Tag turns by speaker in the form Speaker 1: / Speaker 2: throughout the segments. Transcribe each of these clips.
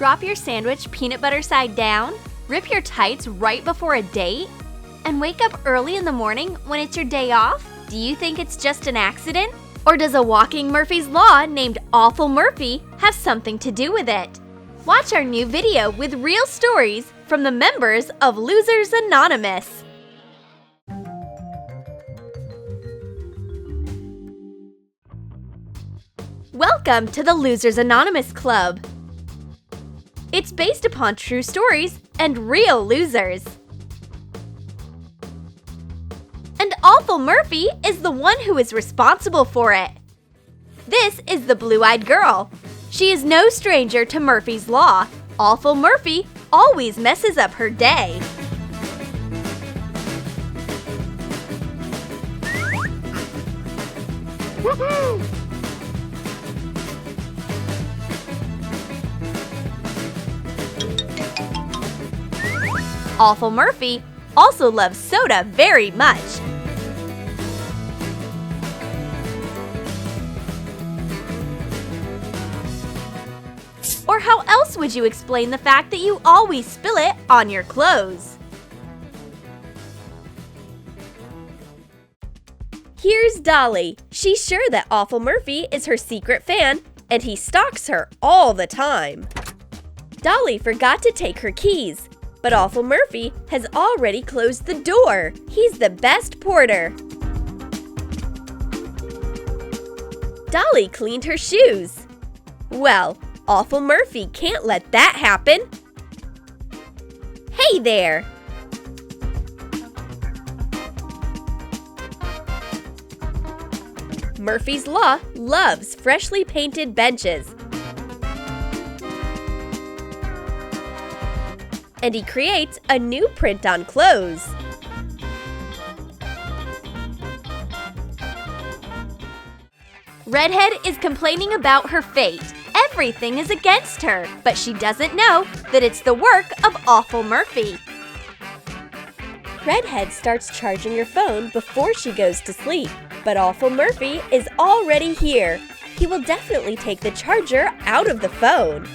Speaker 1: Drop your sandwich peanut butter side down? Rip your tights right before a date? And wake up early in the morning when it's your day off? Do you think it's just an accident? Or does a walking Murphy's Law named Awful Murphy have something to do with it? Watch our new video with real stories from the members of Losers Anonymous. Welcome to the Losers Anonymous Club. It's based upon true stories and real losers. And Awful Murphy is the one who is responsible for it. This is the blue-eyed girl. She is no stranger to Murphy's Law. Awful Murphy always messes up her day. Woohoo! Awful Murphy also loves soda very much. Or how else would you explain the fact that you always spill it on your clothes? Here's Dolly. She's sure that Awful Murphy is her secret fan, and he stalks her all the time. Dolly forgot to take her keys, but Awful Murphy has already closed the door. He's the best porter. Dolly cleaned her shoes. Well, Awful Murphy can't let that happen. Hey there! Murphy's Law loves freshly painted benches. And he creates a new print on clothes. Redhead is complaining about her fate. Everything is against her, but she doesn't know that it's the work of Awful Murphy. Redhead starts charging your phone before she goes to sleep, but Awful Murphy is already here. He will definitely take the charger out of the phone.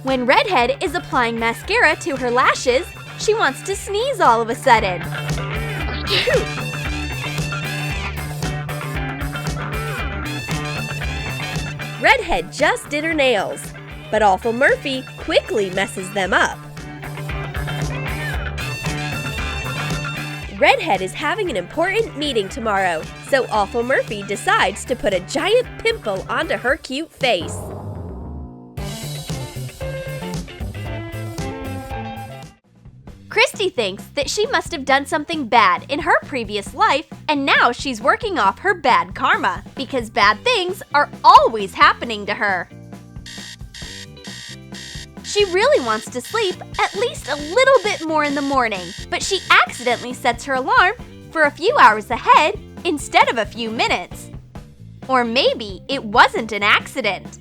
Speaker 1: When Redhead is applying mascara to her lashes, she wants to sneeze all of a sudden. Redhead just did her nails, but Awful Murphy quickly messes them up. Redhead is having an important meeting tomorrow, so Awful Murphy decides to put a giant pimple onto her cute face. Christy thinks that she must have done something bad in her previous life, and now she's working off her bad karma, because bad things are always happening to her. She really wants to sleep at least a little bit more in the morning, but she accidentally sets her alarm for a few hours ahead instead of a few minutes. Or maybe it wasn't an accident.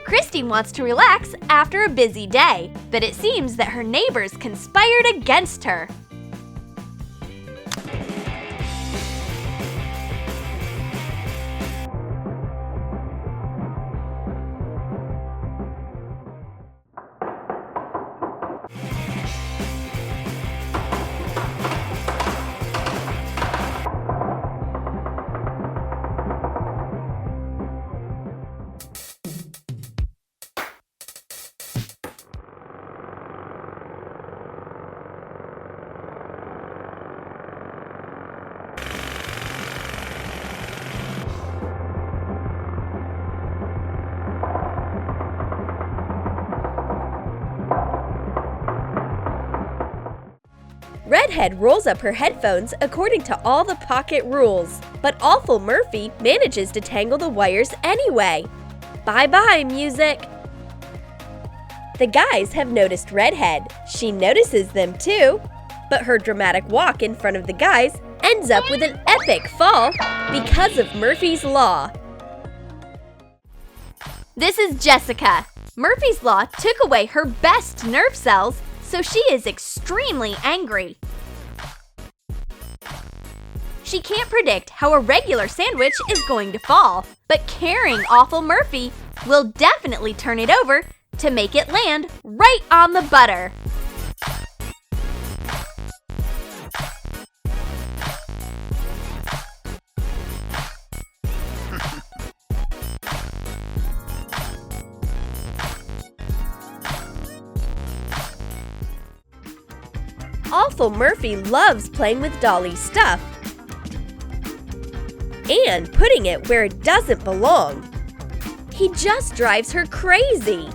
Speaker 1: Christy wants to relax after a busy day, but it seems that her neighbors conspired against her. Redhead rolls up her headphones according to all the pocket rules, but Awful Murphy manages to tangle the wires anyway. Bye-bye, music! The guys have noticed Redhead. She notices them too, but her dramatic walk in front of the guys ends up with an epic fall because of Murphy's Law. This is Jessica. Murphy's Law took away her best nerve cells, so she is extremely angry. She can't predict how a regular sandwich is going to fall, but caring Awful Murphy will definitely turn it over to make it land right on the butter. Awful Murphy loves playing with Dolly's stuff and putting it where it doesn't belong. He just drives her crazy.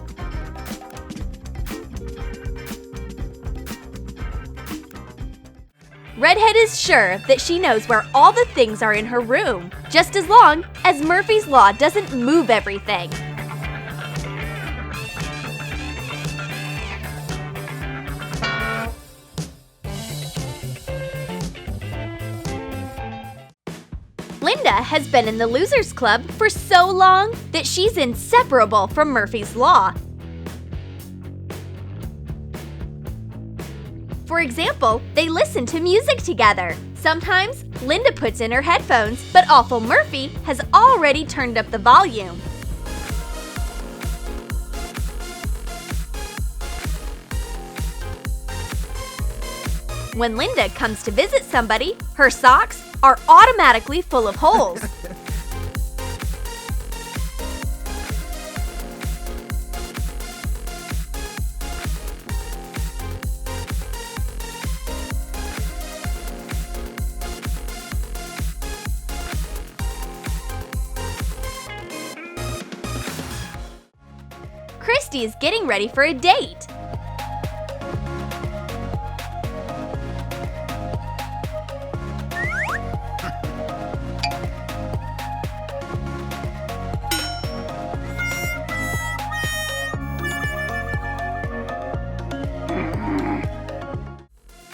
Speaker 1: Redhead is sure that she knows where all the things are in her room, just as long as Murphy's Law doesn't move everything. Linda has been in the Losers Club for so long that she's inseparable from Murphy's Law. For example, they listen to music together. Sometimes, Linda puts in her headphones, but Awful Murphy has already turned up the volume. When Linda comes to visit somebody, her socks are automatically full of holes. Christy is getting ready for a date.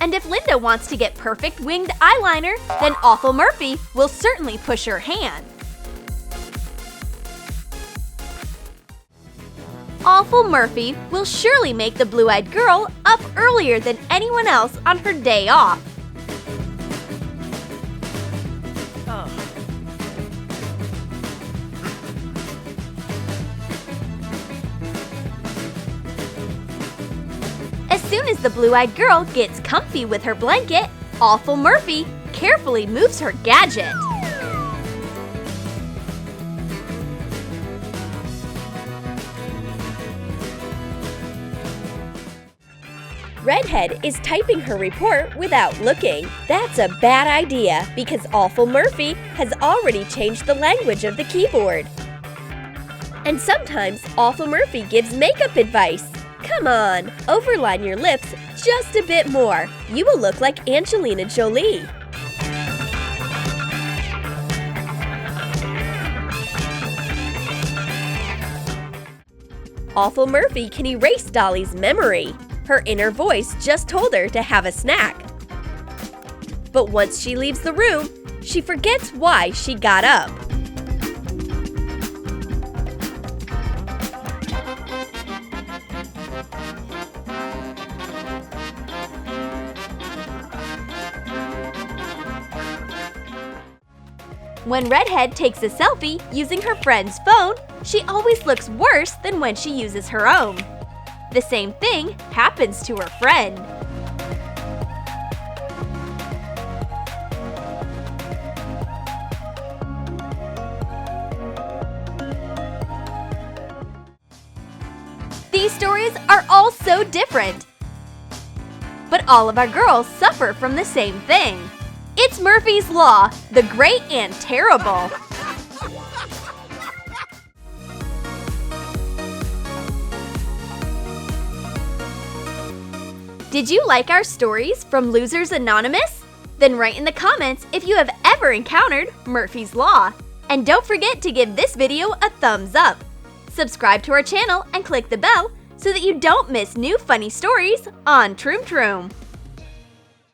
Speaker 1: And if Linda wants to get perfect winged eyeliner, then Awful Murphy will certainly push her hand. Awful Murphy will surely make the blue-eyed girl up earlier than anyone else on her day off. As soon as the blue-eyed girl gets comfy with her blanket, Awful Murphy carefully moves her gadget. Redhead is typing her report without looking. That's a bad idea because Awful Murphy has already changed the language of the keyboard. And sometimes Awful Murphy gives makeup advice. Come on, overline your lips just a bit more. You will look like Angelina Jolie. Awful Murphy can erase Dolly's memory. Her inner voice just told her to have a snack. But once she leaves the room, she forgets why she got up. When Redhead takes a selfie using her friend's phone, she always looks worse than when she uses her own. The same thing happens to her friend. These stories are all so different. But all of our girls suffer from the same thing. It's Murphy's Law, the great and terrible. Did you like our stories from Losers Anonymous? Then write in the comments if you have ever encountered Murphy's Law. And don't forget to give this video a thumbs up. Subscribe to our channel and click the bell so that you don't miss new funny stories on Troom Troom.